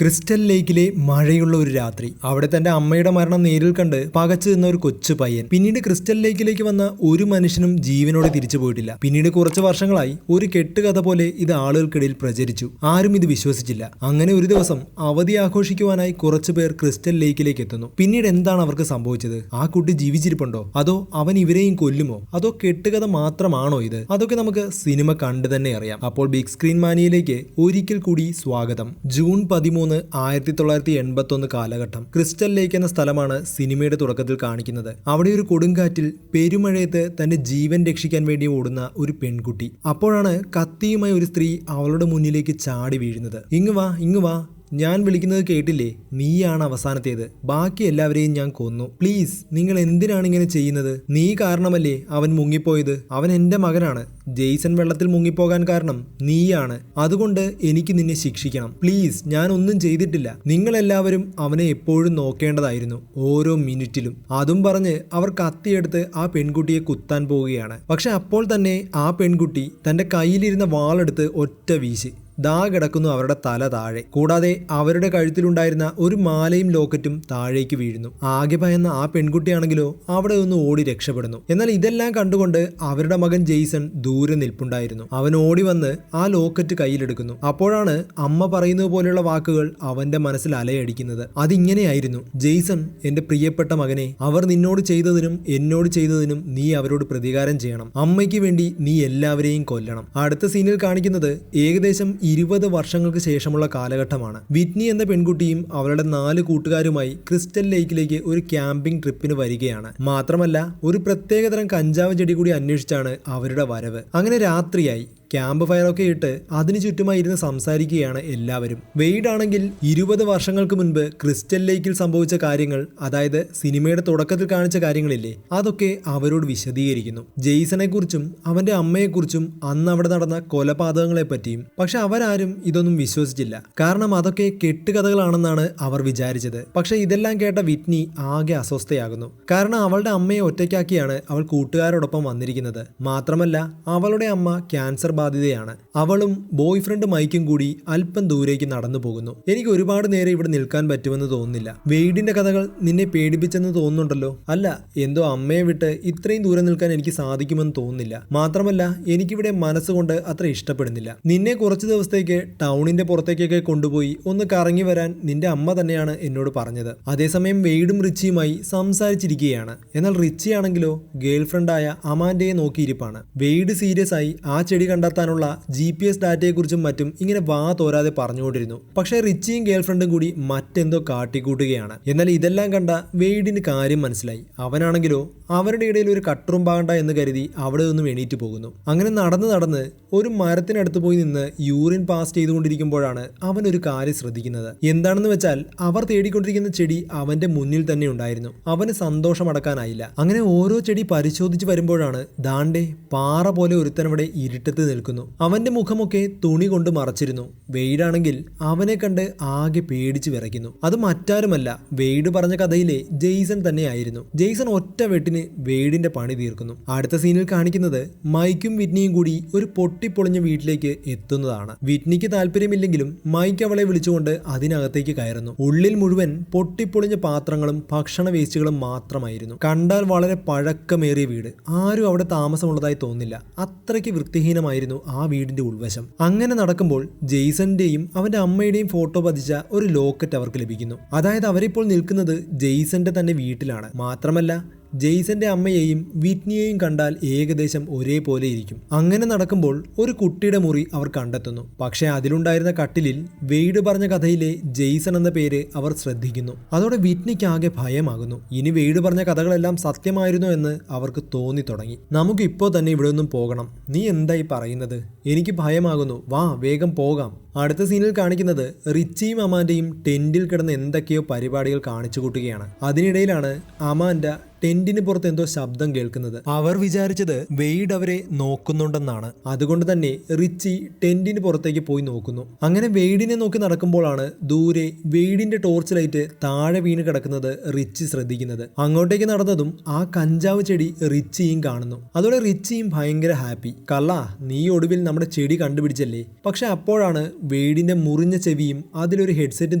Crystal ലേക്കിലെ മഴയുള്ള ഒരു രാത്രി. അവിടെ തന്റെ അമ്മയുടെ മരണം നേരിൽ കണ്ട് പകച്ചു നിന്ന ഒരു കൊച്ചു പയ്യൻ. പിന്നീട് ക്രിസ്റ്റൽ ലേക്കിലേക്ക് വന്ന ഒരു മനുഷ്യനും ജീവനോടെ തിരിച്ചു പോയിട്ടില്ല. പിന്നീട് കുറച്ച് വർഷങ്ങളായി ഒരു കെട്ടുകഥ പോലെ ഇത് ആളുകൾക്കിടയിൽ പ്രചരിച്ചു. ആരും ഇത് വിശ്വസിച്ചില്ല. അങ്ങനെ ഒരു ദിവസം അവധി ആഘോഷിക്കുവാനായി കുറച്ചു പേർ ക്രിസ്റ്റൽ ലേക്കിലേക്ക് എത്തുന്നു. പിന്നീട് എന്താണ് അവർക്ക് സംഭവിച്ചത്? ആ കുട്ടി ജീവിച്ചിരിപ്പുണ്ടോ? അതോ അവൻ ഇവരെയും കൊല്ലുമോ? അതോ കെട്ടുകഥ മാത്രമാണോ ഇത്? അതൊക്കെ നമുക്ക് സിനിമ കണ്ടു തന്നെ അറിയാം. അപ്പോൾ ബിഗ് സ്ക്രീൻ മാനിയയിലേക്ക് ഒരിക്കൽ കൂടി സ്വാഗതം. ജൂൺ 13, 1981 കാലഘട്ടം. ക്രിസ്റ്റൽ ലേക്ക് എന്ന സ്ഥലമാണ് സിനിമയുടെ തുടക്കത്തിൽ കാണിക്കുന്നത്. അവിടെ ഒരു കൊടുങ്കാറ്റിൽ പെരുമഴയത്ത് തന്റെ ജീവൻ രക്ഷിക്കാൻ വേണ്ടി ഓടുന്ന ഒരു പെൺകുട്ടി. അപ്പോഴാണ് കത്തിയുമായി ഒരു സ്ത്രീ അവളുടെ മുന്നിലേക്ക് ചാടി വീഴുന്നത്. ഇങ്ങ് വാ, ഞാൻ വിളിക്കുന്നത് കേട്ടില്ലേ? നീയാണ് അവസാനത്തേത്. ബാക്കി എല്ലാവരെയും ഞാൻ കൊന്നു. പ്ലീസ്, നിങ്ങൾ എന്തിനാണ് ഇങ്ങനെ ചെയ്യുന്നത്? നീ കാരണമല്ലേ അവൻ മുങ്ങിപ്പോയത്. അവൻ എന്റെ മകനാണ്. ജെയ്സൺ വെള്ളത്തിൽ മുങ്ങിപ്പോകാൻ കാരണം നീയാണ്. അതുകൊണ്ട് എനിക്ക് നിന്നെ ശിക്ഷിക്കണം. പ്ലീസ്, ഞാൻ ഒന്നും ചെയ്തിട്ടില്ല. നിങ്ങളെല്ലാവരും അവനെ എപ്പോഴും നോക്കേണ്ടതായിരുന്നു, ഓരോ മിനിറ്റിലും. അതും പറഞ്ഞ് അവർ കത്തിയെടുത്ത് ആ പെൺകുട്ടിയെ കുത്താൻ പോവുകയാണ്. പക്ഷെ അപ്പോൾ തന്നെ ആ പെൺകുട്ടി തന്റെ കയ്യിലിരുന്ന വാളെടുത്ത് ഒറ്റ വീശി. ദാ കിടക്കുന്നു അവരുടെ തല താഴെ. കൂടാതെ അവരുടെ കഴുത്തിലുണ്ടായിരുന്ന ഒരു മാലയും ലോക്കറ്റും താഴേക്ക് വീഴുന്നു. ആകെ ഭയന്ന ആ പെൺകുട്ടിയാണെങ്കിലോ അവിടെ ഒന്ന് ഓടി രക്ഷപ്പെടുന്നു. എന്നാൽ ഇതെല്ലാം കണ്ടുകൊണ്ട് അവരുടെ മകൻ ജെയ്സൺ ദൂരെ നിൽപ്പുണ്ടായിരുന്നു. അവൻ ഓടി വന്ന് ആ ലോക്കറ്റ് കയ്യിലെടുക്കുന്നു. അപ്പോഴാണ് അമ്മ പറയുന്നത് പോലെയുള്ള വാക്കുകൾ അവന്റെ മനസ്സിൽ അലയടിക്കുന്നത്. അതിങ്ങനെയായിരുന്നു: ജെയ്സൺ, എന്റെ പ്രിയപ്പെട്ട മകനെ, അവർ നിന്നോട് ചെയ്തതിനും എന്നോട് ചെയ്തതിനും നീ അവരോട് പ്രതികാരം ചെയ്യണം. അമ്മയ്ക്ക് വേണ്ടി നീ എല്ലാവരെയും കൊല്ലണം. അടുത്ത സീനിൽ കാണിക്കുന്നത് ഏകദേശം 20 വർഷങ്ങൾക്ക് ശേഷമുള്ള കാലഘട്ടമാണ്. വിറ്റ്നി എന്ന പെൺകുട്ടിയും അവളുടെ 4 കൂട്ടുകാരുമായി ക്രിസ്റ്റൽ ലേക്കിലേക്ക് ഒരു ക്യാമ്പിംഗ് ട്രിപ്പിന് വരികയാണ്. മാത്രമല്ല, ഒരു പ്രത്യേകതരം കഞ്ചാവ് ചെടി കൂടി അന്വേഷിച്ചാണ് അവരുടെ വരവ്. അങ്ങനെ രാത്രിയായി. ക്യാമ്പ് ഫയറൊക്കെ ഇട്ട് അതിനു ചുറ്റുമായി ഇരുന്ന് സംസാരിക്കുകയാണ് എല്ലാവരും. വെയ്ഡ് ആണെങ്കിൽ 20 വർഷങ്ങൾക്ക് മുൻപ് ക്രിസ്റ്റൽ ലേക്കിൽ സംഭവിച്ച കാര്യങ്ങൾ, അതായത് സിനിമയുടെ തുടക്കത്തിൽ കാണിച്ച കാര്യങ്ങളില്ലേ, അതൊക്കെ അവരോട് വിശദീകരിക്കുന്നു. ജെയ്സനെ കുറിച്ചും അവന്റെ അമ്മയെക്കുറിച്ചും അന്ന് അവിടെ നടന്ന കൊലപാതകങ്ങളെ പറ്റിയും. പക്ഷെ അവരാരും ഇതൊന്നും വിശ്വസിച്ചില്ല. കാരണം അതൊക്കെ കെട്ടുകഥകളാണെന്നാണ് അവർ വിചാരിച്ചത്. പക്ഷെ ഇതെല്ലാം കേട്ട വിറ്റ്നി ആകെ അസ്വസ്ഥയാകുന്നു. കാരണം അവളുടെ അമ്മയെ ഒറ്റയ്ക്കാക്കിയാണ് അവൾ കൂട്ടുകാരോടൊപ്പം വന്നിരിക്കുന്നത്. മാത്രമല്ല, അവളുടെ അമ്മ ക്യാൻസർ ബാധിതയാണ്. അവളും ബോയ് ഫ്രണ്ട് മൈക്കും കൂടി അല്പം ദൂരേക്ക് നടന്നു പോകുന്നു. എനിക്ക് ഒരുപാട് നേരം ഇവിടെ നിൽക്കാൻ പറ്റുമെന്ന് തോന്നുന്നില്ല. വെയ്ഡിന്റെ കഥകൾ നിന്നെ പേടിപ്പിച്ചെന്ന് തോന്നുന്നുണ്ടല്ലോ. അല്ല, എന്തോ അമ്മയെ വിട്ട് ഇത്രയും ദൂരം നിൽക്കാൻ എനിക്ക് സാധിക്കുമെന്ന് തോന്നുന്നില്ല. മാത്രമല്ല, എനിക്കിവിടെ മനസ്സുകൊണ്ട് അത്ര ഇഷ്ടപ്പെടുന്നില്ല. നിന്നെ കുറച്ച് ദിവസത്തേക്ക് ടൗണിന്റെ പുറത്തേക്കൊക്കെ കൊണ്ടുപോയി ഒന്ന് കറങ്ങി വരാൻ നിന്റെ അമ്മ തന്നെയാണ് എന്നോട് പറഞ്ഞത്. അതേസമയം വെയ്ഡും റിച്ചിയുമായി സംസാരിച്ചിരിക്കുകയാണ്. എന്നാൽ റിച്ചി ആണെങ്കിലോ ഗേൾ ഫ്രണ്ടായ അമാൻഡയെ നോക്കിയിരിപ്പാണ്. വെയ്ഡ് സീരിയസ് ആയി ആ ചെടി കണ്ടെത്താനുള്ള GPS ഡാറ്റയെക്കുറിച്ചും മറ്റും ഇങ്ങനെ വാ തോരാതെ പറഞ്ഞുകൊണ്ടിരുന്നു. പക്ഷേ റിച്ചിയും ഗേൾ ഫ്രണ്ടും കൂടി മറ്റെന്തോ കാട്ടിക്കൂട്ടുകയാണ്. എന്നാൽ ഇതെല്ലാം കണ്ട വെയ്ഡിന് കാര്യം മനസ്സിലായി. അവനാണെങ്കിലോ അവരുടെ ഇടയിൽ ഒരു കട്ടറും പാകണ്ട എന്ന് കരുതി അവിടെ നിന്നും എണീറ്റ് പോകുന്നു. അങ്ങനെ നടന്ന് ഒരു മരത്തിനടുത്ത് പോയി നിന്ന് യൂറിൻ പാസ് ചെയ്തുകൊണ്ടിരിക്കുമ്പോഴാണ് അവൻ ഒരു കാര്യം ശ്രദ്ധിക്കുന്നത്. എന്താണെന്ന് വെച്ചാൽ അവർ തേടിക്കൊണ്ടിരിക്കുന്ന ചെടി അവന്റെ മുന്നിൽ തന്നെ ഉണ്ടായിരുന്നു. അവന് സന്തോഷമടക്കാനായില്ല. അങ്ങനെ ഓരോ ചെടി പരിശോധിച്ച് വരുമ്പോഴാണ് ദാണ്ടെ പാറ പോലെ ഒരുത്തനവിടെ ഇരുട്ടത്ത് നിൽക്കുന്നു. അവന്റെ മുഖമൊക്കെ തുണി കൊണ്ട് മറച്ചിരുന്നു. വെയ്ഡാണെങ്കിൽ അവനെ കണ്ട് ആകെ പേടിച്ച് വിറയ്ക്കുന്നു. അത് മറ്റാരുമല്ല, വെയ്ഡ് പറഞ്ഞ കഥയിലെ ജെയ്സൺ തന്നെയായിരുന്നു. ജെയ്സൺ ഒറ്റ വെട്ടിന് വെയ്ഡിന്റെ പണി തീർക്കുന്നു. അടുത്ത സീനിൽ കാണിക്കുന്നത് മൈക്കും വിറ്റ്നിയും കൂടി ഒരു പൊട്ടിപ്പൊളിഞ്ഞ വീട്ടിലേക്ക് എത്തുന്നതാണ്. വിറ്റ്നിക്ക് താല്പര്യമില്ലെങ്കിലും മൈക്ക് അവളെ വിളിച്ചുകൊണ്ട് അതിനകത്തേക്ക് കയറുന്നു. ഉള്ളിൽ മുഴുവൻ പൊട്ടിപ്പൊളിഞ്ഞ പാത്രങ്ങളും ഭക്ഷണ വേസ്റ്റുകളും മാത്രമായിരുന്നു. കണ്ടാൽ വളരെ പഴക്കമേറിയ വീട്. ആരും അവിടെ താമസമുള്ളതായി തോന്നില്ല. അത്രയ്ക്ക് വൃത്തിഹീനമായിരുന്നു ആ വീടിന്റെ ഉൾവശം. അങ്ങനെ നടക്കുമ്പോൾ ജെയ്സന്റെയും അവന്റെ അമ്മയുടെയും ഫോട്ടോ പതിച്ച ഒരു ലോക്കറ്റ് അവർക്ക് ലഭിക്കുന്നു. അതായത് അവരിപ്പോൾ നിൽക്കുന്നത് ജെയ്സന്റെ തന്നെ വീട്ടിലാണ്. മാത്രമല്ല, ജെയ്സന്റെ അമ്മയെയും വിറ്റ്നിയെയും കണ്ടാൽ ഏകദേശം ഒരേപോലെ ഇരിക്കും. അങ്ങനെ നടക്കുമ്പോൾ ഒരു കുട്ടിയുടെ മുറി അവർ കണ്ടെത്തുന്നു. പക്ഷെ അതിലുണ്ടായിരുന്ന കട്ടിലിൽ വെയ്ഡ് പറഞ്ഞ കഥയിലെ ജെയ്സൺ എന്ന പേര് അവർ ശ്രദ്ധിക്കുന്നു. അതോടെ വിറ്റ്നിക്ക് ആകെ ഭയമാകുന്നു. ഇനി വെയ്ഡ് പറഞ്ഞ കഥകളെല്ലാം സത്യമായിരുന്നോ എന്ന് അവർക്ക് തോന്നി തുടങ്ങി. നമുക്ക് ഇപ്പോൾ തന്നെ ഇവിടെ നിന്നും പോകണം. നീ എന്തായി പറയുന്നത്? എനിക്ക് ഭയമാകുന്നു. വാ, വേഗം പോകാം. അടുത്ത സീനിൽ കാണിക്കുന്നത് റിച്ചിയും അമാൻഡയും ടെന്റിൽ കിടന്ന് എന്തൊക്കെയോ പരിപാടികൾ കാണിച്ചു കൂട്ടുകയാണ്. അതിനിടയിലാണ് അമാൻഡ ടെന്റിന് പുറത്ത് എന്തോ ശബ്ദം കേൾക്കുന്നത്. അവർ വിചാരിച്ചത് വെയ്ഡ് അവരെ നോക്കുന്നുണ്ടെന്നാണ്. അതുകൊണ്ട് തന്നെ റിച്ചി ടെന്റിന് പുറത്തേക്ക് പോയി നോക്കുന്നു. അങ്ങനെ വെയ്ഡിനെ നോക്കി നടക്കുമ്പോഴാണ് ദൂരെ വെയ്ഡിന്റെ ടോർച്ച് ലൈറ്റ് താഴെ വീണ് കിടക്കുന്നത് റിച്ചി ശ്രദ്ധിക്കുന്നത്. അങ്ങോട്ടേക്ക് നടന്നതും ആ കഞ്ചാവ് ചെടി റിച്ചിയും കാണുന്നു. അതോടെ റിച്ചിയും ഭയങ്കര ഹാപ്പി. കള്ള, നീ ഒടുവിൽ നമ്മുടെ ചെടി കണ്ടുപിടിച്ചല്ലേ. പക്ഷെ അപ്പോഴാണ് വെയ്ഡിന്റെ മുറിഞ്ഞ ചെവിയും അതിലൊരു ഹെഡ്സെറ്റും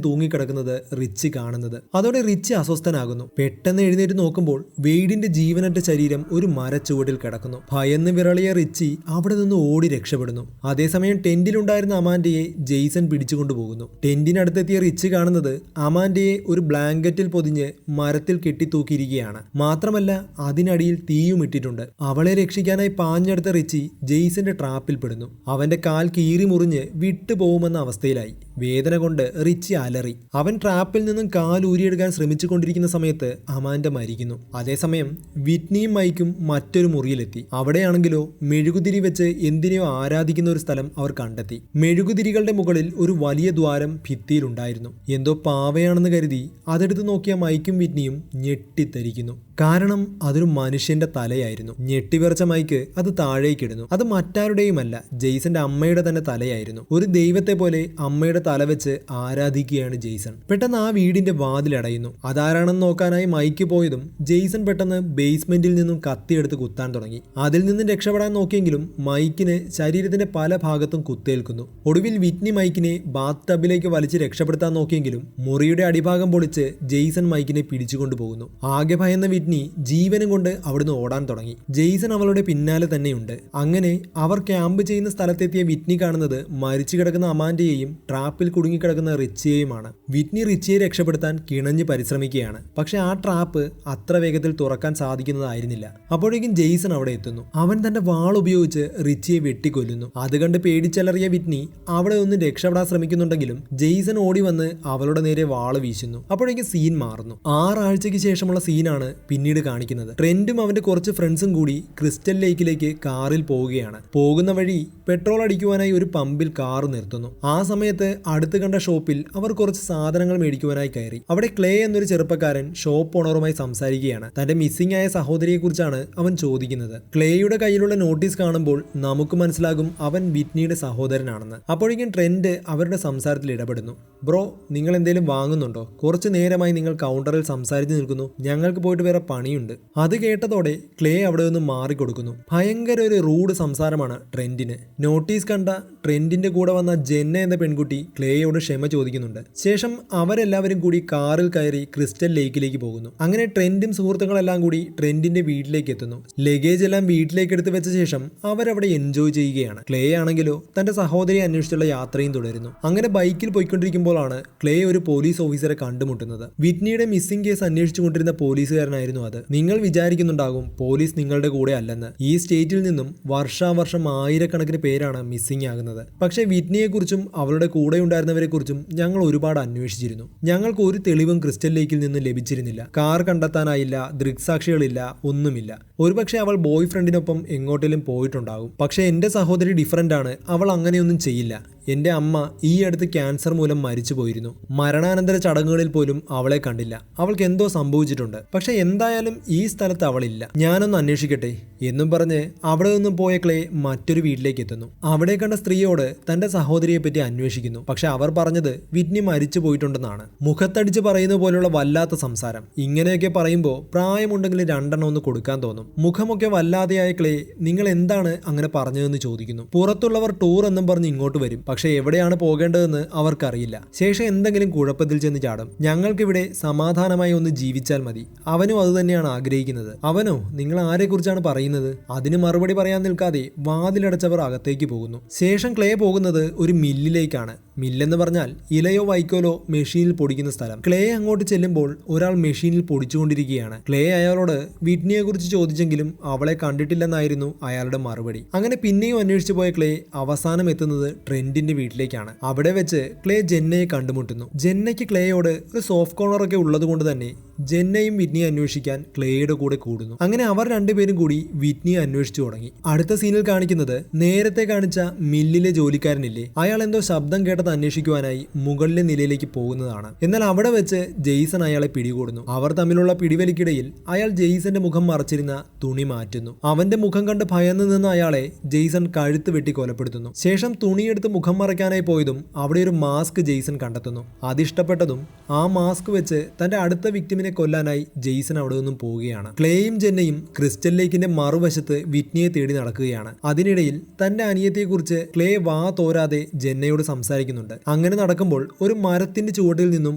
തൂങ്ങിക്കിടക്കുന്നത് റിച്ചി കാണുന്നത്. അതോടെ റിച്ചി അസ്വസ്ഥനാകുന്നു. പെട്ടെന്ന് എഴുന്നേറ്റ് നോക്കുമ്പോൾ വെയ്ഡിന്റെ ജീവനറ്റ ശരീരം ഒരു മരച്ചുവട്ടിൽ കിടക്കുന്നു. ഭയന്ന് വിറളിയ റിച്ചി അവിടെ നിന്ന് ഓടി രക്ഷപ്പെടുന്നു. അതേസമയം ടെന്റിലുണ്ടായിരുന്ന അമാൻഡയെ ജെയ്സൺ പിടിച്ചുകൊണ്ടുപോകുന്നു. ടെന്റിനടുത്തെത്തിയ റിച്ചി കാണുന്നത് അമാൻഡയെ ഒരു ബ്ലാങ്കറ്റിൽ പൊതിഞ്ഞ് മരത്തിൽ കെട്ടിത്തൂക്കിയിരിക്കുകയാണ്. മാത്രമല്ല അതിനടിയിൽ തീയും ഇട്ടിട്ടുണ്ട്. അവളെ രക്ഷിക്കാനായി പാഞ്ഞെടുത്ത റിച്ചി ജെയ്സന്റെ ട്രാപ്പിൽപ്പെടുന്നു. അവന്റെ കാൽ കീറി മുറിഞ്ഞ് വിട്ടുപോകുമെന്ന അവസ്ഥയിലായി. വേദന കൊണ്ട് റിച്ചി അലറി. അവൻ ട്രാപ്പിൽ നിന്നും കാൽ ഊരിയെടുക്കാൻ ശ്രമിച്ചുകൊണ്ടിരിക്കുന്ന സമയത്ത് അമാൻഡ മരിക്കുന്നു. അതേസമയം വിറ്റ്നിയും മൈക്കും മറ്റൊരു മുറിയിലെത്തി. അവിടെയാണെങ്കിലോ മെഴുകുതിരി വെച്ച് എന്തിനെയോ ആരാധിക്കുന്ന ഒരു സ്ഥലം അവർ കണ്ടെത്തി. മെഴുകുതിരികളുടെ മുകളിൽ ഒരു വലിയ ദ്വാരം ഭിത്തിയിലുണ്ടായിരുന്നു. എന്തോ പാവയാണെന്ന് കരുതി അതെടുത്ത് നോക്കിയ മൈക്കും വിറ്റ്നിയും ഞെട്ടിത്തരിക്കുന്നു. കാരണം അതൊരു മനുഷ്യന്റെ തലയായിരുന്നു. ഞെട്ടിവിറച്ച മൈക്ക് അത് താഴേക്കിടുന്നു. അത് മറ്റാരുടെയുമല്ല, ജെയ്സന്റെ അമ്മയുടെ തന്നെ തലയായിരുന്നു. ഒരു ദൈവത്തെ പോലെ അമ്മയുടെ തല വെച്ച് ആരാധിക്കുകയാണ് ജെയ്സൺ. പെട്ടെന്ന് ആ വീടിന്റെ വാതിലടയുന്നു. അതാരാണെന്ന് നോക്കാനായി മൈക്ക് പോയതും ജെയ്സൺ പെട്ടെന്ന് ബേസ്മെന്റിൽ നിന്നും കത്തിയെടുത്ത് കുത്താൻ തുടങ്ങി. അതിൽ നിന്നും രക്ഷപ്പെടാൻ നോക്കിയെങ്കിലും മൈക്കിന് ശരീരത്തിന്റെ പല ഭാഗത്തും കുത്തേൽക്കുന്നു. ഒടുവിൽ വിറ്റ്നി മൈക്കിനെ ബാത്ത് ടബിലേക്ക് വലിച്ച് രക്ഷപ്പെടുത്താൻ നോക്കിയെങ്കിലും മുറിയുടെ അടിഭാഗം പൊളിച്ച് ജെയ്സൺ മൈക്കിനെ പിടിച്ചുകൊണ്ടുപോകുന്നു. ആകെ ഭയന്ന വിറ്റ്നി ജീവനും കൊണ്ട് അവിടുന്ന് ഓടാൻ തുടങ്ങി. ജെയ്സൺ അവളുടെ പിന്നാലെ തന്നെയുണ്ട്. അങ്ങനെ അവർ ക്യാമ്പ് ചെയ്യുന്ന സ്ഥലത്തെത്തിയ വിറ്റ്നി കാണുന്നത് മരിച്ചു കിടക്കുന്ന അമാൻഡയെയും ട്രാപ്പിൽ കുടുങ്ങിക്കിടക്കുന്ന റിച്ചിയെയുമാണ്. വിറ്റ്നി റിച്ചിയെ രക്ഷപ്പെടുത്താൻ കിണഞ്ഞ് പരിശ്രമിക്കുകയാണ്. പക്ഷെ ആ ട്രാപ്പ് അത്ര വേഗത്തിൽ തുറക്കാൻ സാധിക്കുന്നതായിരുന്നില്ല. അപ്പോഴേക്കും ജെയ്സൺ അവിടെ എത്തുന്നു. അവൻ തന്റെ വാൾ ഉപയോഗിച്ച് റിച്ചിയെ വെട്ടിക്കൊല്ലുന്നു. അത് കണ്ട് പേടിച്ചലറിയ വിറ്റ്നി അവിടെ ഒന്ന് രക്ഷപ്പെടാൻ ശ്രമിക്കുന്നുണ്ടെങ്കിലും ജെയ്സൺ ഓടി വന്ന് അവളുടെ നേരെ വാള് വീശുന്നു. അപ്പോഴേക്കും സീൻ മാറുന്നു. 6 ആഴ്ചയ്ക്ക് ശേഷമുള്ള സീനാണ് പിന്നീട് കാണിക്കുന്നത്. ട്രെൻഡും അവന്റെ കുറച്ച് ഫ്രണ്ട്സും കൂടി ക്രിസ്റ്റൽ ലേക്കിലേക്ക് കാറിൽ പോവുകയാണ്. പോകുന്ന വഴി പെട്രോൾ അടിക്കുവാനായി ഒരു പമ്പിൽ കാർ നിർത്തുന്നു. ആ സമയത്ത് അടുത്ത് കണ്ട ഷോപ്പിൽ അവർ കുറച്ച് സാധനങ്ങൾ മേടിക്കുവാനായി കയറി. അവിടെ ക്ലേ എന്നൊരു ചെറുപ്പക്കാരൻ ഷോപ്പ് ഓണറുമായി സംസാരിക്കുകയാണ്. തന്റെ മിസ്സിംഗ് ആയ സഹോദരിയെ കുറിച്ചാണ് അവൻ ചോദിക്കുന്നത്. ക്ലേയുടെ കയ്യിലുള്ള നോട്ടീസ് കാണുമ്പോൾ നമുക്ക് മനസ്സിലാകും അവൻ വിറ്റ്നിയുടെ സഹോദരനാണെന്ന്. അപ്പോഴേക്കും ട്രെൻഡ് അവരുടെ സംസാരത്തിൽ ഇടപെടുന്നു. ബ്രോ, നിങ്ങൾ എന്തെങ്കിലും വാങ്ങുന്നുണ്ടോ? കുറച്ചു നേരമായി നിങ്ങൾ കൗണ്ടറിൽ സംസാരിച്ച് നിൽക്കുന്നു. ഞങ്ങൾക്ക് പോയിട്ട് വേറെ പണിയുണ്ട്. അത് കേട്ടതോടെ ക്ലേ അവിടെ നിന്ന് മാറിക്കൊടുക്കുന്നു. ഭയങ്കര ഒരു റൂഡ് സംസാരമാണ് ട്രെൻഡിന്. നോട്ടീസ് കണ്ട ട്രെൻഡിന്റെ കൂടെ വന്ന ജെന്ന എന്ന പെൺകുട്ടി ക്ലേയോട് ക്ഷമ ചോദിക്കുന്നുണ്ട്. ശേഷം അവരെല്ലാവരും കൂടി കാറിൽ കയറി ക്രിസ്റ്റൽ ലേക്കിലേക്ക് പോകുന്നു. അങ്ങനെ ട്രെൻഡും സുഹൃത്തുക്കളെല്ലാം കൂടി ട്രെൻഡിന്റെ വീട്ടിലേക്ക് എത്തുന്നു. ലഗേജ് എല്ലാം വീട്ടിലേക്ക് എടുത്ത് വെച്ച ശേഷം അവരവിടെ എൻജോയ് ചെയ്യുകയാണ്. ക്ലേ ആണെങ്കിലോ തന്റെ സഹോദരിയെ അന്വേഷിച്ചുള്ള യാത്രയും തുടരുന്നു. അങ്ങനെ ബൈക്കിൽ പോയിക്കൊണ്ടിരിക്കുമ്പോഴാണ് ക്ലേ ഒരു പോലീസ് ഓഫീസറെ കണ്ടുമുട്ടുന്നത്. വിറ്റ്നിയുടെ മിസ്സിംഗ് കേസ് അന്വേഷിച്ചുകൊണ്ടിരുന്ന പോലീസുകാരനായിരുന്നു അത്. നിങ്ങൾ വിചാരിക്കുന്നുണ്ടാകും പോലീസ് നിങ്ങളുടെ കൂടെ അല്ലെന്ന്. ഈ സ്റ്റേറ്റിൽ നിന്നും വർഷാവർഷം ആയിരക്കണക്കിന് പേരാണ് മിസ്സിംഗ് ആകുന്നത്. പക്ഷേ വിറ്റ്നിയെക്കുറിച്ചും അവളുടെ കൂടെ ഉണ്ടായിരുന്നവരെ കുറിച്ചും ഞങ്ങൾ ഒരുപാട് അന്വേഷിച്ചിരുന്നു. ഞങ്ങൾക്ക് ഒരു തെളിവും ക്രിസ്റ്റൽ ലേക്കിൽ നിന്ന് ലഭിച്ചിരുന്നില്ല. കാർ കണ്ടെത്താനായില്ല, ദൃക്സാക്ഷികളില്ല, ഒന്നുമില്ല. ഒരുപക്ഷെ അവൾ ബോയ് ഫ്രണ്ടിനൊപ്പം എങ്ങോട്ടെങ്കിലും പോയിട്ടുണ്ടാകും. പക്ഷേ എന്റെ സഹോദരി ഡിഫറൻ്റ് ആണ്. അവൾ അങ്ങനെയൊന്നും ചെയ്യില്ല. എന്റെ അമ്മ ഈ അടുത്ത് ക്യാൻസർ മൂലം മരിച്ചു പോയിരുന്നു. മരണാനന്തര ചടങ്ങുകളിൽ പോലും അവളെ കണ്ടില്ല. അവൾക്ക് എന്തോ സംഭവിച്ചിട്ടുണ്ട്. പക്ഷെ എന്തായാലും ഈ സ്ഥലത്ത് അവളില്ല. ഞാനൊന്ന് അന്വേഷിക്കട്ടെ എന്നും പറഞ്ഞ് അവിടെ നിന്നും പോയ ക്ലേ മറ്റൊരു വീട്ടിലേക്ക് എത്തുന്നു. അവിടെ കണ്ട സ്ത്രീയോട് തന്റെ സഹോദരിയെ പറ്റി അന്വേഷിക്കുന്നു. പക്ഷെ അവർ പറഞ്ഞത് വിറ്റ്നി മരിച്ചു പോയിട്ടുണ്ടെന്നാണ്. മുഖത്തടിച്ച് പറയുന്ന പോലുള്ള വല്ലാത്ത സംസാരം. ഇങ്ങനെയൊക്കെ പറയുമ്പോൾ പ്രായമുണ്ടെങ്കിൽ 2 ഒന്ന് കൊടുക്കാൻ തോന്നും. മുഖമൊക്കെ വല്ലാതെയായ ക്ലേ നിങ്ങൾ എന്താണ് അങ്ങനെ പറഞ്ഞതെന്ന് ചോദിക്കുന്നു. പുറത്തുള്ളവർ ടൂർ എന്നും പറഞ്ഞ് ഇങ്ങോട്ട് വരും. പക്ഷെ എവിടെയാണ് പോകേണ്ടതെന്ന് അവർക്കറിയില്ല. ശേഷം എന്തെങ്കിലും കുഴപ്പത്തിൽ ചെന്ന് ചാടും. ഞങ്ങൾക്കിവിടെ സമാധാനമായി ഒന്ന് ജീവിച്ചാൽ മതി. അവനും അതുതന്നെയാണ് ആഗ്രഹിക്കുന്നത്. അവനോ? നിങ്ങൾ ആരെക്കുറിച്ചാണ് പറയുന്നത്? അതിന് മറുപടി പറയാൻ നിൽക്കാതെ വാതിലടച്ചവർ അകത്തേക്ക് പോകുന്നു. ശേഷം ക്ലേ പോകുന്നത് ഒരു മില്ലിലേക്കാണ്. മില്ലെന്ന് പറഞ്ഞാൽ ഇലയോ വൈക്കോലോ മെഷീനിൽ പൊടിക്കുന്ന സ്ഥലം. ക്ലേ അങ്ങോട്ട് ചെല്ലുമ്പോൾ ഒരാൾ മെഷീനിൽ പൊടിച്ചുകൊണ്ടിരിക്കുകയാണ്. ക്ലേ അയാളോട് വിറ്റ്നിയെ കുറിച്ച് ചോദിച്ചെങ്കിലും അവളെ കണ്ടിട്ടില്ലെന്നായിരുന്നു അയാളുടെ മറുപടി. അങ്ങനെ പിന്നെയും അന്വേഷിച്ചു പോയ ക്ലേ അവസാനം എത്തുന്നത് ട്രെൻഡിന്റെ വീട്ടിലേക്കാണ്. അവിടെ വെച്ച് ക്ലേ ജെന്നയെ കണ്ടുമുട്ടുന്നു. ജെന്നയ്ക്ക് ക്ലേയോട് ഒരു സോഫ്റ്റ് കോർണർ ഒക്കെ ഉള്ളത് കൊണ്ട് തന്നെ ജെന്നയും വിറ്റ്നിയെ അന്വേഷിക്കാൻ ക്ലേയുടെ കൂടെ കൂടുന്നു. അങ്ങനെ അവർ രണ്ടുപേരും കൂടി വിറ്റ്നിയെ അന്വേഷിച്ചു തുടങ്ങി. അടുത്ത സീനിൽ കാണിക്കുന്നത് നേരത്തെ കാണിച്ച മില്ലിലെ ജോലിക്കാരനില്ലേ, അയാൾ എന്തോ ശബ്ദം കേട്ടത് അന്വേഷിക്കുവാനായി മുകളിലെ നിലയിലേക്ക് പോകുന്നതാണ്. എന്നാൽ അവിടെ വെച്ച് ജെയ്സൺ അയാളെ പിടികൂടുന്നു. അവർ തമ്മിലുള്ള പിടിവലിക്കിടയിൽ അയാൾ ജെയ്സന്റെ മുഖം മറച്ചിരുന്ന തുണി മാറ്റുന്നു. അവന്റെ മുഖം കണ്ട് ഭയന്ന് നിന്ന അയാളെ ജെയ്സൺ കഴുത്ത് വെട്ടി കൊലപ്പെടുത്തുന്നു. ശേഷം തുണിയെടുത്ത് മുഖം മറയ്ക്കാനായി പോയതും അവിടെ ഒരു മാസ്ക് ജെയ്സൺ കണ്ടെത്തുന്നു. അതിഷ്ടപ്പെട്ടതും ആ മാസ്ക് വെച്ച് തന്റെ അടുത്ത വിക്ടിമിനെ ക്ലേയിനെ കൊല്ലാനായി ജെയ്സൺ അവിടെ നിന്നും പോവുകയാണ്. ക്ലേയും ജെന്നയും ക്രിസ്റ്റൽ ലേക്കിന്റെ മറുവശത്ത് വിറ്റ്നിയെ തേടി നടക്കുകയാണ്. അതിനിടയിൽ തന്റെ അനിയത്തെക്കുറിച്ച് ക്ലേ വാ തോരാതെ ജെന്നയോട് സംസാരിക്കുന്നുണ്ട്. അങ്ങനെ നടക്കുമ്പോൾ ഒരു മരത്തിന്റെ ചുവട്ടിൽ നിന്നും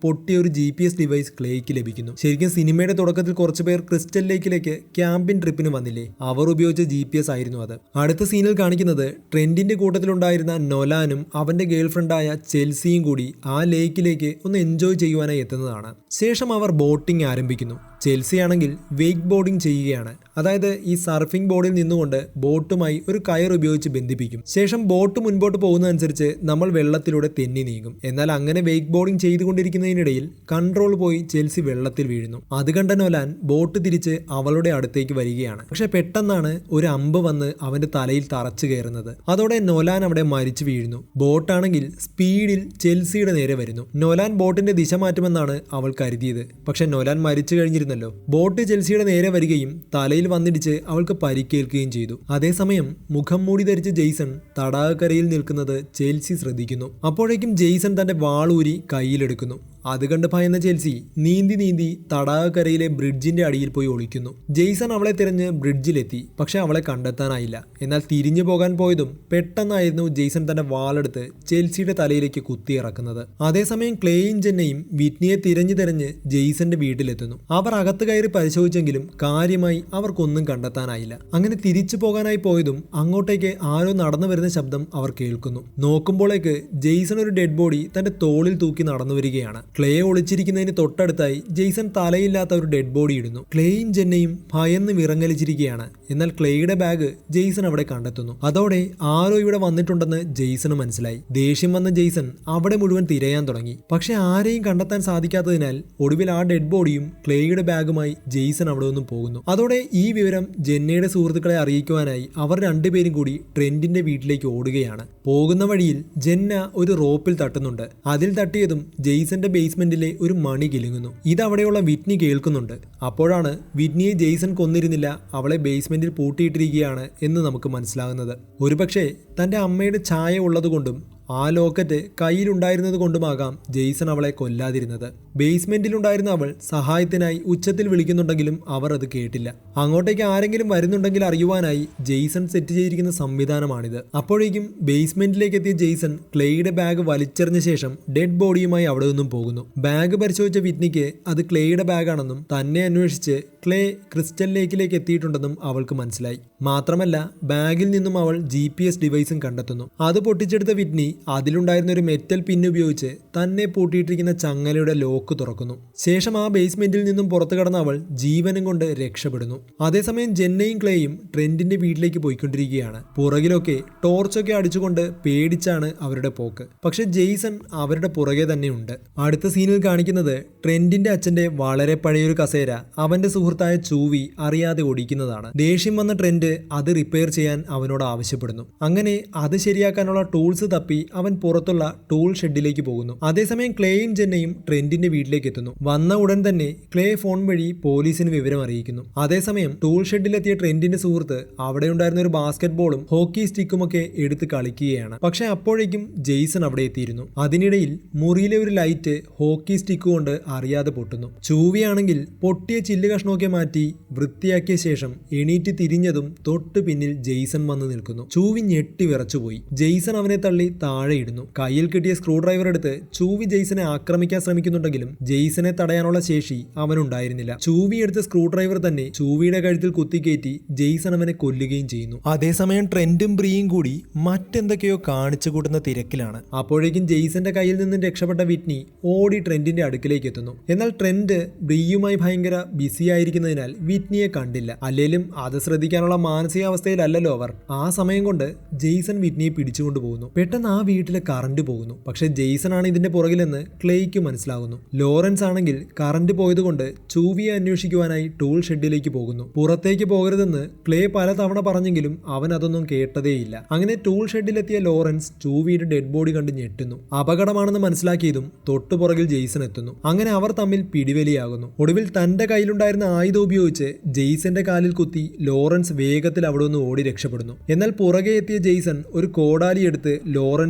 പൊട്ടിയ ഒരു GPS ഡിവൈസ് ക്ലേക്ക് ലഭിക്കുന്നു. ശരിക്കും സിനിമയുടെ തുടക്കത്തിൽ കുറച്ചുപേർ ക്രിസ്റ്റൽ ലേക്കിലേക്ക് ക്യാമ്പിംഗ് ട്രിപ്പിന് വന്നില്ലേ, അവർ ഉപയോഗിച്ച GPS ആയിരുന്നു അത്. അടുത്ത സീനിൽ കാണിക്കുന്നത് ട്രെൻഡിന്റെ കൂട്ടത്തിലുണ്ടായിരുന്ന നൊലാനും അവന്റെ ഗേൾഫ്രണ്ടായ ചെൽസിയും കൂടി ആ ലേക്കിലേക്ക് ഒന്ന് എൻജോയ് ചെയ്യുവാനായി എത്തുന്നതാണ്. ശേഷം അവർ ബോട്ടിംഗ് ആരംഭിക്കുന്നു. ചെൽസി ആണെങ്കിൽ വെയ്ക്ക് ബോർഡിംഗ് ചെയ്യുകയാണ്. അതായത് ഈ സർഫിംഗ് ബോർഡിൽ നിന്നുകൊണ്ട് ബോട്ടുമായി ഒരു കയർ ഉപയോഗിച്ച് ബന്ധിപ്പിക്കും. ശേഷം ബോട്ട് മുൻപോട്ട് പോകുന്നതനുസരിച്ച് നമ്മൾ വെള്ളത്തിലൂടെ തെന്നി നീങ്ങും. എന്നാൽ അങ്ങനെ വെയ്ക്ക് ബോർഡിംഗ് ചെയ്തുകൊണ്ടിരിക്കുന്നതിനിടയിൽ കൺട്രോൾ പോയി ചെൽസി വെള്ളത്തിൽ വീഴുന്നു. അത് കണ്ട നൊലാൻ ബോട്ട് തിരിച്ച് അവളുടെ അടുത്തേക്ക് വരികയാണ്. പക്ഷെ പെട്ടെന്നാണ് ഒരു അമ്പ് വന്ന് അവന്റെ തലയിൽ തറച്ചു കയറുന്നത്. അതോടെ നൊലാൻ അവിടെ മരിച്ചു വീഴുന്നു. ബോട്ടാണെങ്കിൽ സ്പീഡിൽ ചെൽസിയുടെ നേരെ വരുന്നു. നൊലാൻ ബോട്ടിന്റെ ദിശ മാറ്റുമെന്നാണ് അവൾ കരുതിയത്. പക്ഷെ നൊലാൻ മരിച്ചു കഴിഞ്ഞിരുന്നു. ബോട്ട് ചെൽസിയുടെ നേരെ വരികയും തലയിൽ വന്നിടിച്ച് അവൾക്ക് പരിക്കേൽക്കുകയും ചെയ്തു. അതേസമയം മുഖം മൂടി ധരിച്ച ജെയ്സൺ തടാകക്കരയിൽ നിൽക്കുന്നത് ചെൽസി ശ്രദ്ധിക്കുന്നു. അപ്പോഴേക്കും ജെയ്സൺ തന്റെ വാളൂരി കയ്യിലെടുക്കുന്നു. അത് കണ്ട് ഭയന്ന ചെൽസി നീന്തി തടാകക്കരയിലെ ബ്രിഡ്ജിന്റെ അടിയിൽ പോയി ഒളിക്കുന്നു. ജെയ്സൺ അവളെ തിരഞ്ഞ് ബ്രിഡ്ജിലെത്തി. പക്ഷെ അവളെ കണ്ടെത്താനായില്ല. എന്നാൽ തിരിഞ്ഞു പോകാൻ പോയതും പെട്ടെന്നായിരുന്നു ജെയ്സൺ തന്റെ വാളെടുത്ത് ചെൽസിയുടെ തലയിലേക്ക് കുത്തിയിറക്കുന്നത്. അതേസമയം ക്ലേയും ജെന്നയും വിറ്റ്നിയെ തിരഞ്ഞ് ജെയ്സന്റെ വീട്ടിലെത്തുന്നു. അവർ അകത്ത് കയറി പരിശോധിച്ചെങ്കിലും കാര്യമായി അവർക്കൊന്നും കണ്ടെത്താനായില്ല. അങ്ങനെ തിരിച്ചു പോകാനായി പോയതും അങ്ങോട്ടേക്ക് ആരോ നടന്നു വരുന്ന ശബ്ദം അവർ കേൾക്കുന്നു. നോക്കുമ്പോഴേക്ക് ജെയ്സൺ ഒരു ഡെഡ് ബോഡി തന്റെ തോളിൽ തൂക്കി നടന്നു വരികയാണ്. ക്ലേ ഒളിച്ചിരിക്കുന്നതിന് തൊട്ടടുത്തായി ജെയ്സൺ തലയില്ലാത്ത ഒരു ഡെഡ് ബോഡി ഇടുന്നു. ക്ലേയും ജെന്നയും ഭയന്ന് വിറങ്ങലിച്ചിരിക്കുകയാണ്. എന്നാൽ ക്ലേയുടെ ബാഗ് ജെയ്സൺ അവിടെ കണ്ടെത്തുന്നു. അതോടെ ആരോ ഇവിടെ വന്നിട്ടുണ്ടെന്ന് ജെയ്സണ് മനസ്സിലായി. ദേഷ്യം വന്ന ജെയ്സൺ അവിടെ മുഴുവൻ തിരയാൻ തുടങ്ങി. പക്ഷെ ആരെയും കണ്ടെത്താൻ സാധിക്കാത്തതിനാൽ ഒടുവിൽ ആ ഡെഡ് ബോഡിയും ക്ലേയുടെ ബാഗുമായി ജെയ്സൺ അവിടെ നിന്നും പോകുന്നു. അതോടെ ഈ വിവരം ജെന്നയുടെ സുഹൃത്തുക്കളെ അറിയിക്കുവാനായി അവർ രണ്ടുപേരും കൂടി ട്രെൻഡിന്റെ വീട്ടിലേക്ക് ഓടുകയാണ്. പോകുന്ന വഴിയിൽ ജെന്ന ഒരു റോപ്പിൽ തട്ടുന്നുണ്ട്. അതിൽ തട്ടിയതും ജെയ്സന്റെ ബേസ്മെന്റിലെ ഒരു മണി കിലുങ്ങുന്നു. ഇതവിടെയുള്ള വിറ്റ്നി കേൾക്കുന്നുണ്ട്. അപ്പോഴാണ് വിറ്റ്നിയെ ജെയ്സൺ കൊന്നിരുന്നില്ല, അവളെ ബേസ്മെന്റിൽ പൂട്ടിയിട്ടിരിക്കുകയാണ് എന്ന് നമുക്ക് മനസ്സിലാകുന്നത്. ഒരുപക്ഷെ തന്റെ അമ്മയുടെ ഛായ ഉള്ളതുകൊണ്ടും ആ ലോക്കറ്റ് കയ്യിലുണ്ടായിരുന്നത് കൊണ്ടുമാകാം ജെയ്സൺ അവളെ കൊല്ലാതിരുന്നത്. ബേസ്മെന്റിലുണ്ടായിരുന്ന അവൾ സഹായത്തിനായി ഉച്ചത്തിൽ വിളിക്കുന്നുണ്ടെങ്കിലും അവർ അത് കേട്ടില്ല. അങ്ങോട്ടേക്ക് ആരെങ്കിലും വരുന്നുണ്ടെങ്കിൽ അറിയുവാനായി ജെയ്സൺ സെറ്റ് ചെയ്തിരിക്കുന്ന സംവിധാനമാണിത്. അപ്പോഴേക്കും ബേസ്മെന്റിലേക്ക് എത്തിയ ജെയ്സൺ ക്ലേയുടെ ബാഗ് വലിച്ചെറിഞ്ഞ ശേഷം ഡെഡ് ബോഡിയുമായി അവിടെ നിന്നും പോകുന്നു. ബാഗ് പരിശോധിച്ച വിറ്റ്നിക്ക് അത് ക്ലേയുടെ ബാഗാണെന്നും തന്നെ അന്വേഷിച്ച് ക്ലേ ക്രിസ്റ്റൽ ലേക്കിലേക്ക് എത്തിയിട്ടുണ്ടെന്നും അവൾക്ക് മനസ്സിലായി. മാത്രമല്ല ബാഗിൽ നിന്നും അവൾ GPS ഡിവൈസും കണ്ടെത്തുന്നു. അത് പൊട്ടിച്ചെടുത്ത വിറ്റ്നി അതിലുണ്ടായിരുന്ന ഒരു മെറ്റൽ പിൻ ഉപയോഗിച്ച് തന്നെ പൂട്ടിയിട്ടിരിക്കുന്ന ചങ്ങലയുടെ ലോക്ക് തുറക്കുന്നു. ശേഷം ആ ബേസ്മെന്റിൽ നിന്നും പുറത്തു കടന്ന അവൾ ജീവനും കൊണ്ട് രക്ഷപ്പെടുന്നു. അതേസമയം ജെന്നയും ക്ലേയും ട്രെൻഡിന്റെ വീട്ടിലേക്ക് പോയിക്കൊണ്ടിരിക്കുകയാണ്. പുറകിലൊക്കെ ടോർച്ചൊക്കെ അടിച്ചുകൊണ്ട് പേടിച്ചാണ് അവരുടെ പോക്ക്. പക്ഷെ ജെയ്സൺ അവരുടെ പുറകെ തന്നെയുണ്ട്. അടുത്ത സീനിൽ കാണിക്കുന്നത് ട്രെൻഡിന്റെ അച്ഛന്റെ വളരെ പഴയൊരു കസേര അവന്റെ സുഹൃത്തായ ചൂവി അറിയാതെ ഓടിക്കുന്നതാണ്. ദേഷ്യം വന്ന ട്രെൻഡ് അത് റിപ്പയർ ചെയ്യാൻ അവനോട് ആവശ്യപ്പെടുന്നു. അങ്ങനെ അത് ശരിയാക്കാനുള്ള ടൂൾസ് തപ്പി അവൻ പുറത്തുള്ള ടൂൾ ഷെഡിലേക്ക് പോകുന്നു. അതേസമയം ക്ലേയും ജെന്നയും ട്രെൻഡിന്റെ വീട്ടിലേക്ക് എത്തുന്നു. വന്ന ഉടൻ തന്നെ ക്ലേ ഫോൺ വഴി പോലീസിന് വിവരം അറിയിക്കുന്നു. അതേസമയം ടൂൾ ഷെഡിലെത്തിയ ട്രെൻഡിന്റെ സുഹൃത്ത് അവിടെ ഉണ്ടായിരുന്ന ഒരു ബാസ്കറ്റ് ബോളും ഹോക്കി സ്റ്റിക്കുമൊക്കെ എടുത്ത് കളിക്കുകയാണ്. പക്ഷെ അപ്പോഴേക്കും ജെയ്സൺ അവിടെ എത്തിയിരുന്നു. അതിനിടയിൽ മുറിയിലെ ഒരു ലൈറ്റ് ഹോക്കി സ്റ്റിക്ക് കൊണ്ട് അറിയാതെ പൊട്ടുന്നു. ചൂവിയാണെങ്കിൽ പൊട്ടിയ ചില്ല് കഷ്ണമൊക്കെ മാറ്റി വൃത്തിയാക്കിയ ശേഷം എണീറ്റ് തിരിഞ്ഞതും തൊട്ട് പിന്നിൽ ജെയ്സൺ വന്ന് നിൽക്കുന്നു. ചൂവി ഞെട്ടി വിറച്ചുപോയി. ജെയ്സൺ അവനെ തള്ളി താഴെ ഇടുന്നു. കയ്യിൽ കിട്ടിയ സ്ക്രൂ ഡ്രൈവർ എടുത്ത് ചൂവി ജെയ്സനെ ആക്രമിക്കാൻ ശ്രമിക്കുന്നുണ്ടെങ്കിലും ജെയ്സനെ തടയാനുള്ള ശേഷി അവനുണ്ടായിരുന്നില്ല. ചൂവി എടുത്ത സ്ക്രൂ ഡ്രൈവർ തന്നെ ചൂവിയുടെ കഴുത്തിൽ കുത്തിക്കയറ്റി ജെയ്സൺ അവനെ കൊല്ലുകയും ചെയ്യുന്നു. അതേസമയം ട്രെൻഡും ബ്രിയും കൂടി മറ്റെന്തൊക്കെയോ കാണിച്ചു കൂട്ടുന്ന തിരക്കിലാണ്. അപ്പോഴേക്കും ജെയ്സന്റെ കയ്യിൽ നിന്നും രക്ഷപ്പെട്ട വിറ്റ്നി ഓടി ട്രെൻഡിന്റെ അടുക്കിലേക്ക് എത്തുന്നു. എന്നാൽ ട്രെൻഡ് ബ്രിയുമായി ഭയങ്കര ബിസി ആയിരിക്കുന്നതിനാൽ വിറ്റ്നിയെ കണ്ടില്ല. അല്ലെങ്കിലും അത് ശ്രദ്ധിക്കാനുള്ള മാനസികാവസ്ഥയിലല്ലല്ലോ അവർ. ആ സമയം കൊണ്ട് ജെയ്സൺ വിറ്റ്നിയെ പിടിച്ചുകൊണ്ടു പോകുന്നു. പെട്ടെന്ന് ആ വീട്ടിലെ കറണ്ട് പോകുന്നു. പക്ഷെ ജെയ്സൺ ആണ് ഇതിന്റെ പുറകിലെന്ന് ക്ലേയ്ക്ക് മനസ്സിലാകുന്നു. ലോറൻസ് ആണെങ്കിൽ കറണ്ട് പോയതുകൊണ്ട് ചൂവിയെ അന്വേഷിക്കുവാനായി ടൂൾ ഷെഡിലേക്ക് പോകുന്നു. പുറത്തേക്ക് പോകരുതെന്ന് ക്ലേ പലതവണ പറഞ്ഞെങ്കിലും അവൻ അതൊന്നും കേട്ടതേയില്ല. അങ്ങനെ ടൂൾ ഷെഡിലെത്തിയ ലോറൻസ് ചൂവിയുടെ ഡെഡ് ബോഡി കണ്ട് ഞെട്ടുന്നു. അപകടമാണെന്ന് മനസ്സിലാക്കിയതും തൊട്ടുപുറകിൽ ജെയ്സൺ എത്തുന്നു. അങ്ങനെ അവർ തമ്മിൽ പിടിവലിയാകുന്നു. ഒടുവിൽ തന്റെ കയ്യിലുണ്ടായിരുന്ന ആയുധം ഉപയോഗിച്ച് ജെയ്സന്റെ കാലിൽ കുത്തി ലോറൻസ് വേഗത്തിൽ അവിടെ നിന്ന് ഓടി രക്ഷപ്പെടുന്നു. എന്നാൽ പുറകെ എത്തിയ ജെയ്സൺ ഒരു കോടാലി എടുത്ത് ലോറൻസ്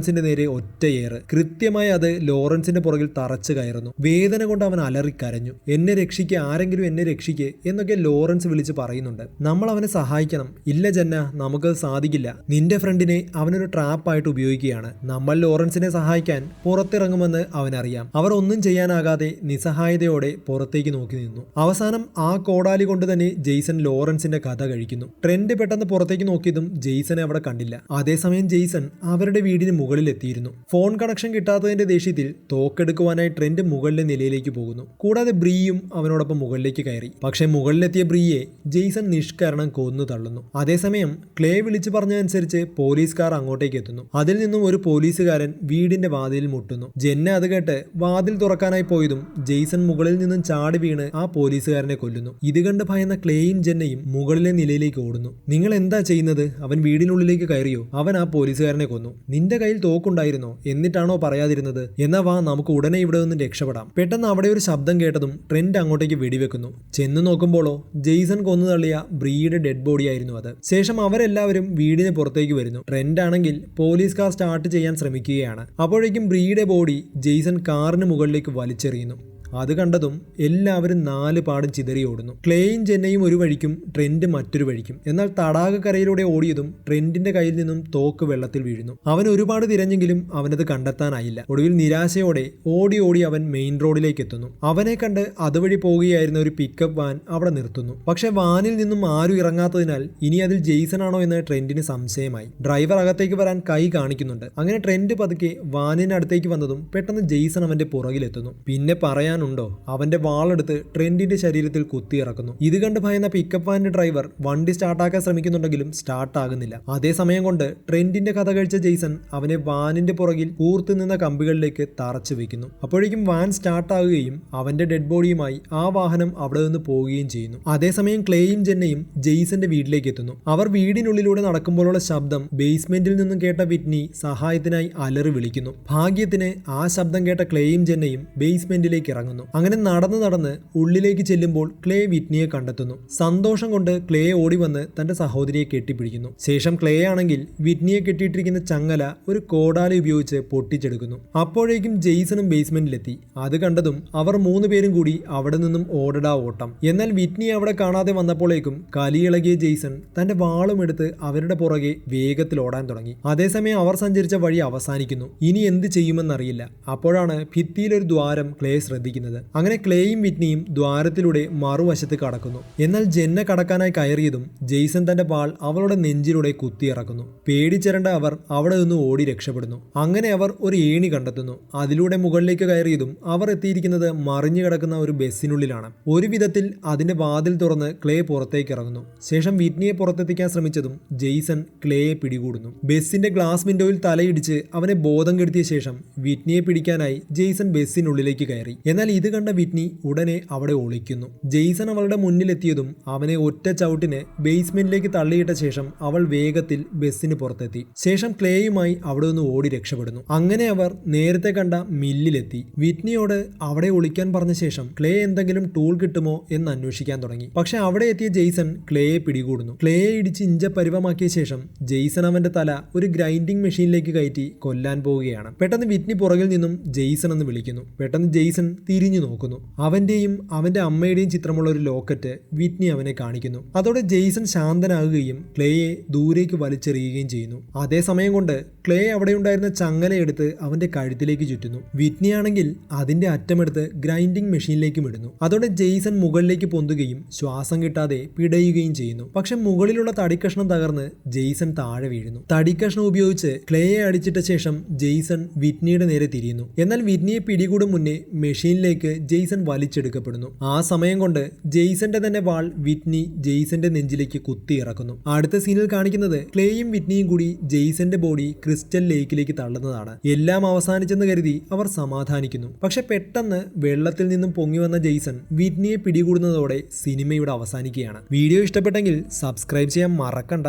ലോറൻസിന്റെ നേരെ ഒറ്റയേറ്. കൃത്യമായി അത് ലോറൻസിന്റെ പുറകിൽ തറച്ചു കയറുന്നു. വേദന കൊണ്ട് അവൻ അലറിക്കരഞ്ഞു. എന്നെ രക്ഷിക്കുക, ആരെങ്കിലും എന്നെ രക്ഷിക്കുക എന്നൊക്കെ ലോറൻസ് വിളിച്ച് പറയുന്നുണ്ട്. നമ്മൾ അവനെ സഹായിക്കണം. ഇല്ല ജന്ന, നമുക്കത് സാധിക്കില്ല. നിന്റെ ഫ്രണ്ടിനെ അവനൊരു ട്രാപ്പായിട്ട് ഉപയോഗിക്കുകയാണ്. നമ്മൾ ലോറൻസിനെ സഹായിക്കാൻ പുറത്തിറങ്ങുമെന്ന് അവനറിയാം. അവർ ഒന്നും ചെയ്യാനാകാതെ നിസ്സഹായതയോടെ പുറത്തേക്ക് നോക്കി നിന്നു. അവസാനം ആ കോടാലി കൊണ്ട് തന്നെ ജെയ്സൺ ലോറൻസിന്റെ കഥ കഴിക്കുന്നു. ട്രെൻഡ് പെട്ടെന്ന് പുറത്തേക്ക് നോക്കിയതും ജെയ്സനെ അവിടെ കണ്ടില്ല. അതേസമയം ജെയ്സൺ അവരുടെ വീടിന് മുകളിൽ എത്തിയിരുന്നു. ഫോൺ കണക്ഷൻ കിട്ടാത്തതിന്റെ ദേഷ്യത്തിൽ തോക്കെടുക്കുവാനായി ട്രെൻഡ് മുകളിലെ നിലയിലേക്ക് പോകുന്നു. കൂടാതെ ബ്രീയും അവനോടൊപ്പം മുകളിലേക്ക് കയറി. പക്ഷെ മുകളിലെത്തിയ ബ്രീയെ ജെയ്സൺ നിഷ്കരണം കൊന്നു തള്ളുന്നു. അതേസമയം ക്ലേ വിളിച്ചു പറഞ്ഞതനുസരിച്ച് പോലീസുകാർ അങ്ങോട്ടേക്ക് എത്തുന്നു. അതിൽ നിന്നും ഒരു പോലീസുകാരൻ വീടിന്റെ വാതിലിൽ മുട്ടുന്നു. ജെന്ന അത് കേട്ട് വാതിൽ തുറക്കാനായി പോയതും ജെയ്സൺ മുകളിൽ നിന്നും ചാടി വീണ് ആ പോലീസുകാരനെ കൊല്ലുന്നു. ഇത് കണ്ട് ഭയന്ന ക്ലേയും ജെന്നയും മുകളിലെ നിലയിലേക്ക് ഓടുന്നു. നിങ്ങൾ എന്താ ചെയ്യുന്നത്? അവൻ വീടിനുള്ളിലേക്ക് കയറിയോ? അവൻ ആ പോലീസുകാരനെ കൊന്നു. നിന്റെ കയ്യിൽ തോക്കുണ്ടായിരുന്നോ? എന്നിട്ടാണോ പറയാതിരുന്നത്? എന്നാ വാ, നമുക്ക് ഉടനെ ഇവിടെ നിന്ന് രക്ഷപ്പെടാം. പെട്ടെന്ന് അവിടെ ഒരു ശബ്ദം കേട്ടതും ട്രെൻഡ് അങ്ങോട്ടേക്ക് വെടിവെക്കുന്നു. ചെന്ന് നോക്കുമ്പോഴോ ജെയ്സൺ കൊന്നു തള്ളിയ ബ്രീയുടെ ഡെഡ് ബോഡി ആയിരുന്നു അത്. ശേഷം അവരെല്ലാവരും വീടിന് പുറത്തേക്ക് വരുന്നു. ട്രെൻഡ് ആണെങ്കിൽ പോലീസ് കാർ സ്റ്റാർട്ട് ചെയ്യാൻ ശ്രമിക്കുകയാണ്. അപ്പോഴേക്കും ബ്രീയുടെ ബോഡി ജെയ്സൺ കാറിന് മുകളിലേക്ക് വലിച്ചെറിയുന്നു. അത് കണ്ടതും എല്ലാവരും 4 പാടും ചിതറി ഓടുന്നു. ക്ലേയും ജെന്നയും ഒരു വഴിക്കും ട്രെൻഡ് മറ്റൊരു വഴിക്കും. എന്നാൽ തടാകക്കരയിലൂടെ ഓടിയതും ട്രെൻഡിന്റെ കയ്യിൽ നിന്നും തോക്ക് വെള്ളത്തിൽ വീഴുന്നു. അവൻ ഒരുപാട് തിരഞ്ഞെങ്കിലും അവനത് കണ്ടെത്താനായില്ല. ഒടുവിൽ നിരാശയോടെ ഓടി ഓടി അവൻ മെയിൻ റോഡിലേക്ക് എത്തുന്നു. അവനെ കണ്ട് അതുവഴി പോവുകയായിരുന്ന ഒരു പിക്കപ്പ് വാൻ അവിടെ നിർത്തുന്നു. പക്ഷെ വാനിൽ നിന്നും ആരും ഇറങ്ങാത്തതിനാൽ ഇനി അതിൽ ജെയ്സൺ ആണോ എന്ന് ട്രെൻഡിന് സംശയമായി. ഡ്രൈവർ അകത്തേക്ക് വരാൻ കൈ കാണിക്കുന്നുണ്ട്. അങ്ങനെ ട്രെൻഡ് പതുക്കെ വാനിനടുത്തേക്ക് വന്നതും പെട്ടെന്ന് ജെയ്സൺ അവന്റെ പുറകിലെത്തുന്നു. പിന്നെ പറയാൻ ണ്ടോ അവന്റെ വാളെടുത്ത് ട്രെൻഡിന്റെ ശരീരത്തിൽ കുത്തിയിറക്കുന്നു. ഇത് കണ്ട് ഭയന്ന പിക്കപ്പ് വാനിന്റെ ഡ്രൈവർ വണ്ടി സ്റ്റാർട്ടാക്കാൻ ശ്രമിക്കുന്നുണ്ടെങ്കിലും സ്റ്റാർട്ട് ആകുന്നില്ല. അതേ സമയം കൊണ്ട് ട്രെൻഡിന്റെ കഥ കഴിച്ച ജെയ്സൺ അവനെ വാനിന്റെ പുറകിൽ കൂർത്തു നിന്ന കമ്പികളിലേക്ക് തറച്ചു വെക്കുന്നു. അപ്പോഴേക്കും വാൻ സ്റ്റാർട്ടാകുകയും അവന്റെ ഡെഡ് ബോഡിയുമായി ആ വാഹനം അവിടെ നിന്ന് പോവുകയും ചെയ്യുന്നു. അതേസമയം ക്ലേയും ജെന്നയും ജെയ്സന്റെ വീട്ടിലേക്ക് എത്തുന്നു. അവർ വീടിനുള്ളിലൂടെ നടക്കുമ്പോഴുള്ള ശബ്ദം ബേസ്മെന്റിൽ നിന്നും കേട്ട വിറ്റ്നി സഹായത്തിനായി അലറി വിളിക്കുന്നു. ഭാഗ്യത്തിന് ആ ശബ്ദം കേട്ട ക്ലേയും ജെന്നയും ബേസ്മെന്റിലേക്ക് ഇറങ്ങുന്നു. അങ്ങനെ നടന്ന് ഉള്ളിലേക്ക് ചെല്ലുമ്പോൾ ക്ലേ വിറ്റ്നിയെ കണ്ടെത്തുന്നു. സന്തോഷം കൊണ്ട് ക്ലേ ഓടി വന്ന് തന്റെ സഹോദരിയെ കെട്ടിപ്പിടിക്കുന്നു. ശേഷം ക്ലേ ആണെങ്കിൽ വിറ്റ്നിയെ കെട്ടിയിട്ടിരിക്കുന്ന ചങ്ങല ഒരു കോടാലി ഉപയോഗിച്ച് പൊട്ടിച്ചെടുക്കുന്നു. അപ്പോഴേക്കും ജെയ്സണും ബേസ്മെന്റിലെത്തി. അത് കണ്ടതും അവർ 3 പേരും കൂടി അവിടെ നിന്നും ഓടടാ ഓട്ടം. എന്നാൽ വിറ്റ്നി അവിടെ കാണാതെ വന്നപ്പോഴേക്കും കലിയിളകിയ ജെയ്സൺ തന്റെ വാളും എടുത്ത് അവരുടെ പുറകെ വേഗത്തിൽ ഓടാൻ തുടങ്ങി. അതേസമയം അവർ സഞ്ചരിച്ച വഴി അവസാനിക്കുന്നു. ഇനി എന്ത് ചെയ്യുമെന്നറിയില്ല. അപ്പോഴാണ് ഭിത്തിയിലൊരു ദ്വാരം ക്ലേ ശ്രദ്ധിക്കുന്നത്. അങ്ങനെ ക്ലേയും വിറ്റ്നിയും ദ്വാരത്തിലൂടെ മറുവശത്ത് കടക്കുന്നു. എന്നാൽ ജെന്ന കടക്കാനായി കയറിയതും ജെയ്സൺ തന്റെ വാൾ അവളുടെ നെഞ്ചിലൂടെ കുത്തിയിറക്കുന്നു. പേടിച്ചിരണ്ട അവർ അവിടെ നിന്ന് ഓടി രക്ഷപ്പെടുന്നു. അങ്ങനെ അവർ ഒരു ഏണി കണ്ടെത്തുന്നു. അതിലൂടെ മുകളിലേക്ക് കയറിയതും അവർ എത്തിയിരിക്കുന്നത് മറിഞ്ഞു കിടക്കുന്ന ഒരു ബസ്സിനുള്ളിലാണ്. ഒരു വിധത്തിൽ അതിന്റെ വാതിൽ തുറന്ന് ക്ലേ പുറത്തേക്ക് ഇറങ്ങുന്നു. ശേഷം വിറ്റ്നിയെ പുറത്തെത്തിക്കാൻ ശ്രമിച്ചതും ജെയ്സൺ ക്ലേയെ പിടികൂടുന്നു. ബസ്സിന്റെ ഗ്ലാസ് വിൻഡോയിൽ തലയിടിച്ച് അവനെ ബോധം കെടുത്തിയ ശേഷം വിറ്റ്നിയെ പിടിക്കാനായി ജെയ്സൺ ബസ്സിനുള്ളിലേക്ക് കയറി. എന്നാൽ ഇത് കണ്ട വിറ്റ്നി ഉടനെ അവിടെ ഒളിക്കുന്നു. ജെയ്സൺ അവളുടെ മുന്നിലെത്തിയതും അവനെ ഒറ്റ ചവിട്ടിന് ബേസ്മെന്റിലേക്ക് തള്ളിയിട്ട ശേഷം അവൾ വേഗത്തിൽ ബസ്സിന് പുറത്തെത്തി. ശേഷം ക്ലേയുമായി അവിടെ നിന്ന് ഓടി രക്ഷപ്പെടുന്നു. അങ്ങനെ അവർ നേരത്തെ കണ്ട മില്ലിലെത്തി. വിറ്റ്നിയോട് അവിടെ ഒളിക്കാൻ പറഞ്ഞ ശേഷം ക്ലേ എന്തെങ്കിലും ടൂൾ കിട്ടുമോ എന്ന് അന്വേഷിക്കാൻ തുടങ്ങി. പക്ഷെ അവിടെ എത്തിയ ജെയ്സൺ ക്ലേയെ പിടികൂടുന്നു. ക്ലേയെ ഇടിച്ച് ഇഞ്ചപ്പരിവമാക്കിയ ശേഷം ജെയ്സൺ അവന്റെ തല ഒരു ഗ്രൈൻഡിംഗ് മെഷീനിലേക്ക് കയറ്റി കൊല്ലാൻ പോവുകയാണ്. പെട്ടെന്ന് വിറ്റ്നി പുറകിൽ നിന്നും ജെയ്സൺ എന്ന് വിളിക്കുന്നു. പെട്ടെന്ന് ജെയ്സൺ തിരിഞ്ഞു നോക്കുന്നു. അവന്റെയും അവന്റെ അമ്മയുടെയും ചിത്രമുള്ള ഒരു ലോക്കറ്റ് വിറ്റ്നി അവനെ കാണിക്കുന്നു. അതോടെ ജെയ്സൺ ശാന്തനാകുകയും ക്ലേയെ ദൂരേക്ക് വലിച്ചെറിയുകയും ചെയ്യുന്നു. അതേസമയം കൊണ്ട് ക്ലേ അവിടെ ഉണ്ടായിരുന്ന ചങ്ങല എടുത്ത് അവന്റെ കഴുത്തിലേക്ക് ചുറ്റുന്നു. വിറ്റ്നി ആണെങ്കിൽ അതിന്റെ അറ്റമെടുത്ത് ഗ്രൈൻഡിംഗ് മെഷീനിലേക്കും ഇടുന്നു. അതോടെ ജെയ്സൺ മുകളിലേക്ക് പൊന്തുകയും ശ്വാസം കിട്ടാതെ പിടയുകയും ചെയ്യുന്നു. പക്ഷെ മുകളിലുള്ള തടിക്കഷ്ണം തകർന്ന് ജെയ്സൺ താഴെ വീഴുന്നു. തടിക്കഷ്ണം ഉപയോഗിച്ച് ക്ലേയെ അടിച്ചിട്ട ശേഷം ജെയ്സൺ വിറ്റ്നിയുടെ നേരെ തിരിയുന്നു. എന്നാൽ വിറ്റ്നിയെ പിടികൂടും മുന്നേ മെഷീനിലേക്ക് ജെയ്സൺ വലിച്ചെടുക്കപ്പെടുന്നു. ആ സമയം കൊണ്ട് ജെയ്സന്റെ തന്നെ വാൾ വിറ്റ്നി ജെയ്സന്റെ നെഞ്ചിലേക്ക് കുത്തിയിറക്കുന്നു. അടുത്ത സീനിൽ കാണിക്കുന്നത് ക്ലേയും വിറ്റ്നിയും കൂടി ജെയ്സന്റെ ബോഡി ക്രിസ്റ്റൽ ലേക്കിലേക്ക് തള്ളുന്നതാണ്. എല്ലാം അവസാനിച്ചെന്ന് കരുതി അവർ സമാധാനിക്കുന്നു. പക്ഷെ പെട്ടെന്ന് വെള്ളത്തിൽ നിന്നും പൊങ്ങി വന്ന ജെയ്സൺ വിറ്റ്നിയെ പിടികൂടുന്നതോടെ സിനിമയുടെ അവസാനിക്കുകയാണ്. വീഡിയോ ഇഷ്ടപ്പെട്ടെങ്കിൽ സബ്സ്ക്രൈബ് ചെയ്യാൻ മറക്കണ്ട.